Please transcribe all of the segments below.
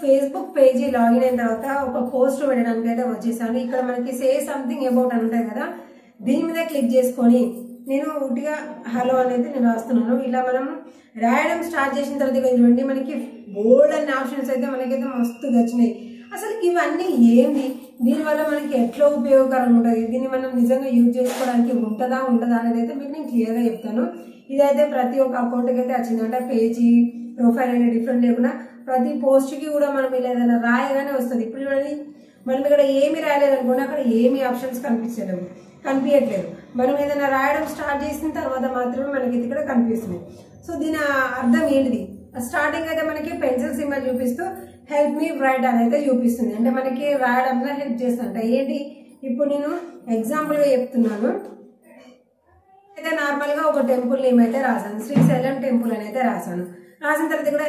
Facebook page login అయిన తర్వాత ఒక పోస్ట్ పెట్టడానికి అయితే వచ్చేసాను. ఇక్కడ మనకి సే సంథింగ్ అబౌట్ అని ఉంటాయి కదా, దీని మీద క్లిక్ చేసుకొని నేను ఉట్టిగా హలో అనేది నేను రాస్తున్నాను. ఇలా మనం రాయడం స్టార్ట్ చేసిన తర్వాత ఇక్కడ చూడండి మనకి బోల్డ్ అనే ఆప్షన్స్ అయితే మనకైతే మస్తుగా వచ్చినాయి. అసలు ఇవన్నీ ఏంటి, దీనివల్ల మనకి ఎట్లా ఉపయోగకరంగా ఉంటుంది, దీన్ని మనం నిజంగా యూజ్ చేసుకోవడానికి ఉంటుందా అనేది అయితే మీకు నేను క్లియర్గా చెప్తాను. ఇదైతే ప్రతి ఒక్క అకౌంట్కి అయితే వచ్చింది. అంటే పేజీ ప్రొఫైల్ అనేది డిఫరెంట్ లేకుండా ప్రతి పోస్ట్కి కూడా మనం ఇలా ఏదైనా రాయగానే వస్తుంది. ఇప్పుడు చూడండి మనం ఇక్కడ ఏమి రాయలేదు అనుకోండి, అక్కడ ఏమి ఆప్షన్స్ కనిపించట్లేదు. మనం ఏదైనా రాయడం స్టార్ట్ చేసిన తర్వాత మాత్రమే మనకి ఇక్కడ కనిపిస్తుంది. సో దీని అర్థం ఏంటిది, స్టార్టింగ్ అయితే మనకి పెన్సిల్ సింబల్ చూపిస్తూ హెల్ప్ మీ రైట్ అని అయితే చూపిస్తుంది. అంటే మనకి రాయడంలో హెల్ప్ చేస్తుంట. ఏంటి ఇప్పుడు నేను ఎగ్జాంపుల్గా చెప్తున్నాను. అయితే నార్మల్గా ఒక టెంపుల్ నేమ్ అయితే రాశాను, శ్రీశైలం టెంపుల్ అని అయితే రాశాను. రాసిన తర్వాత కూడా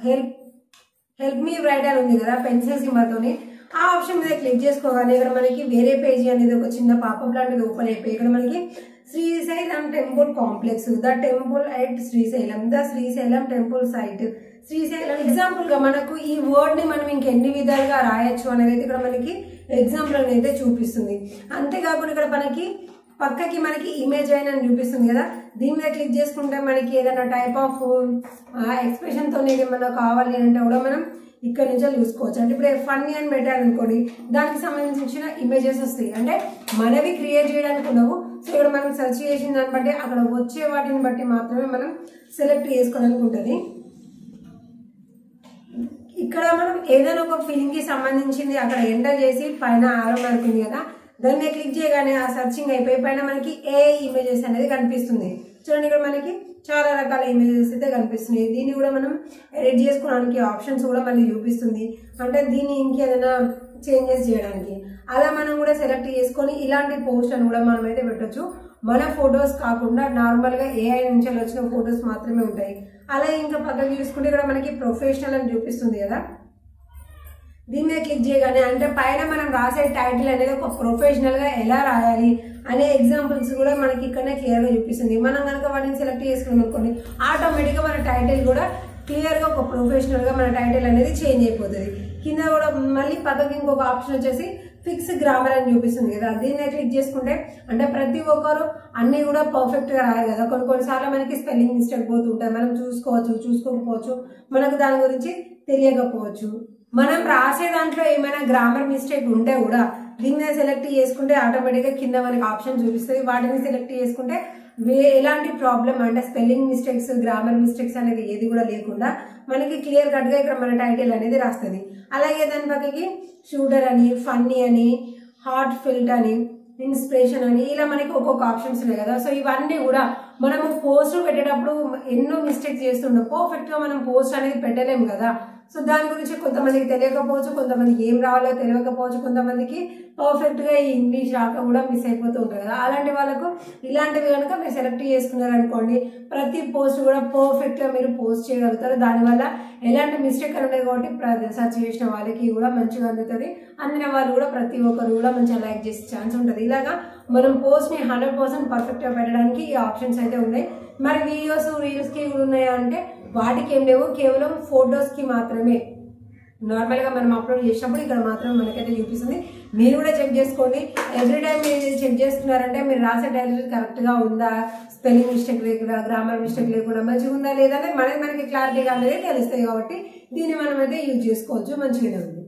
హెల్ప్ మీ రైట్ అని ఉంది కదా పెన్సిల్ సింబల్తోని, ఆ ఆప్షన్ మీద క్లిక్ చేసుకోగానే ఇక్కడ మనకి వేరే పేజీ అనేది ఒక చిన్న పాపప్ లాంటిది ఓపెన్ అయిపోయి ఇక్కడ మనకి Srisailam temple complex, the temple at Srisailam, the Srisailam temple site, Srisailam. Example గా మనకు ఈ వర్డ్ ని మనం ఇంకెన్ని విధాలుగా రాయొచ్చు అనేది ఇక్కడ మనకి ఎగ్జాంపుల్ అయితే చూపిస్తుంది. అంతేకాకుండా ఇక్కడ మనకి పక్కకి మనకి ఇమేజ్ అయినా చూపిస్తుంది కదా, దీని మీద క్లిక్ చేసుకుంటే మనకి ఏదైనా టైప్ ఆఫ్ ఎక్స్ప్రెషన్ తో ఏమన్నా కావాలి అంటే కూడా మనం ఇక్కడ నుంచి చూసుకోవచ్చు. అంటే ఇప్పుడు ఫన్నీ అని పెట్టారనుకోండి, దానికి సంబంధించిన ఇమేజెస్ వస్తాయి. అంటే మనవి క్రియేట్ చేయడానికి ఉండవు. సో ఇక్కడ మనం సెర్చ్ చేసిన దాన్ని బట్టి అక్కడ వచ్చే వాటిని బట్టి మాత్రమే మనం సెలెక్ట్ చేసుకోవడానికి ఉంటుంది. ఇక్కడ మనం ఏదైనా ఒక ఫిలింగ్ కి సంబంధించింది అక్కడ ఎంటర్ చేసి పైన ఆరో మార్క్ ఉంది కదా, దాని మీద క్లిక్ చేయగానే ఆ సర్చింగ్ అయిపోయి పైన మనకి ఏ ఇమేజెస్ అనేది కనిపిస్తుంది. చూడండి ఇక్కడ మనకి చాలా రకాల ఇమేజెస్ అయితే కనిపిస్తున్నాయి. దీన్ని కూడా మనం ఎడిట్ చేసుకోవడానికి ఆప్షన్స్ కూడా మనకి చూపిస్తుంది. అంటే దీన్ని ఇంకేదైనా చేంజెస్ చేయడానికి అలా మనం కూడా సెలెక్ట్ చేసుకొని ఇలాంటి పోస్ట్ అని కూడా మనం అయితే పెట్టచ్చు. మన ఫొటోస్ కాకుండా నార్మల్గా ఏఐ నుంచి వచ్చిన ఫొటోస్ మాత్రమే ఉంటాయి. అలా ఇంకా పక్కకి చూసుకుంటే ఇక్కడ మనకి ప్రొఫెషనల్ అని చూపిస్తుంది కదా, దీని మీద క్లిక్ చేయగానే అంటే పైన మనం రాసే టైటిల్ అనేది ఒక ప్రొఫెషనల్ గా ఎలా రాయాలి అనే ఎగ్జాంపుల్స్ కూడా మనకి ఇక్కడనే క్లియర్ గా చూపిస్తుంది. మనం కనుక వాటిని సెలెక్ట్ చేసుకున్నాం అనుకోండి, ఆటోమేటిక్ గా మన టైటిల్ కూడా క్లియర్ గా ఒక ప్రొఫెషనల్ గా మన టైటిల్ అనేది చేంజ్ అయిపోతుంది. కింద కూడా మళ్ళీ పక్కకి ఇంకొక ఆప్షన్ వచ్చేసి ఫిక్స్ గ్రామర్ అని చూపిస్తుంది కదా, దీన్ని క్లిక్ చేసుకుంటే అంటే ప్రతి ఒక్కరు అన్ని కూడా పర్ఫెక్ట్ గా రాయాలి కదా, కొన్నిసార్లు మనకి స్పెల్లింగ్ మిస్టేక్ పోతుంటాయి. మనం చూసుకోకపోవచ్చు, మనకు దాని గురించి తెలియకపోవచ్చు. మనం రాసే దాంట్లో ఏమైనా గ్రామర్ మిస్టేక్ ఉంటే కూడా దీన్ని సెలెక్ట్ చేసుకుంటే ఆటోమేటిక్ గా కింద మనకి ఆప్షన్ చూపిస్తుంది. వాటిని సెలెక్ట్ చేసుకుంటే ఎలాంటి ప్రాబ్లం అంటే స్పెల్లింగ్ మిస్టేక్స్, గ్రామర్ మిస్టేక్స్ అనేది ఏది కూడా లేకుండా మనకి క్లియర్ కట్ గా ఇక్కడ మన టైటిల్ అనేది రాస్తుంది. అలాగే దాని పక్కకి షూటర్ అని, ఫన్నీ అని, హార్ట్ ఫిల్ట్ అని, ఇన్స్పిరేషన్ అని ఇలా మనకి ఒక్కొక్క ఆప్షన్స్ ఉన్నాయి కదా. సో ఇవన్నీ కూడా మనము పోస్ట్ పెట్టేటప్పుడు ఎన్నో మిస్టేక్స్ చేస్తుంటాం, పర్ఫెక్ట్ గా మనం పోస్ట్ అనేది పెట్టలేము కదా. సో దాని గురించి కొంతమందికి తెలియకపోవచ్చు, కొంతమందికి ఏం రావాలో తెలియకపోవచ్చు, కొంతమందికి పర్ఫెక్ట్ గా ఈ ఇంగ్లీష్ రాక కూడా మిస్ అయిపోతూ ఉంటారు కదా. అలాంటి వాళ్ళకు ఇలాంటివి కనుక మీరు సెలెక్ట్ చేసుకున్నారనుకోండి, ప్రతి పోస్ట్ కూడా పర్ఫెక్ట్ గా మీరు పోస్ట్ చేయగలుగుతారు. దానివల్ల ఎలాంటి మిస్టేక్ ఉండదు కాబట్టి సర్చ్ చేసిన వాళ్ళకి కూడా మంచిగా అందుతుంది. అందిన వాళ్ళు కూడా ప్రతి ఒక్కరు కూడా మంచిగా లైక్ చేసే ఛాన్స్ ఉంటుంది. ఇలాగా మనం పోస్ట్ ని 100% పర్ఫెక్ట్ గా పెట్టడానికి ఈ ఆప్షన్స్ అయితే ఉన్నాయి. మరి వీడియోస్, రీల్స్ కి కూడా ఉన్నాయా అంటే వాటికి ఏం లేవు, కేవలం ఫొటోస్ కి మాత్రమే. నార్మల్ గా మనం అప్లోడ్ చేసినప్పుడు ఇక్కడ మాత్రం మనకైతే చూపిస్తుంది. మీరు కూడా చెక్ చేసుకోండి. ఎవ్రీ టైం మీరు చెక్ చేసుకున్నారంటే మీరు రాసే టైటిల్ కరెక్ట్ గా ఉందా, స్పెల్లింగ్ మిస్టేక్ లేకుండా, గ్రామర్ మిస్టేక్ లేకుండా మంచిగా ఉందా లేదా అనేది మనకి క్లారిటీగా అనేది తెలుస్తాయి. కాబట్టి దీన్ని మనం అయితే యూజ్ చేసుకోవచ్చు, మంచిగానే ఉంది.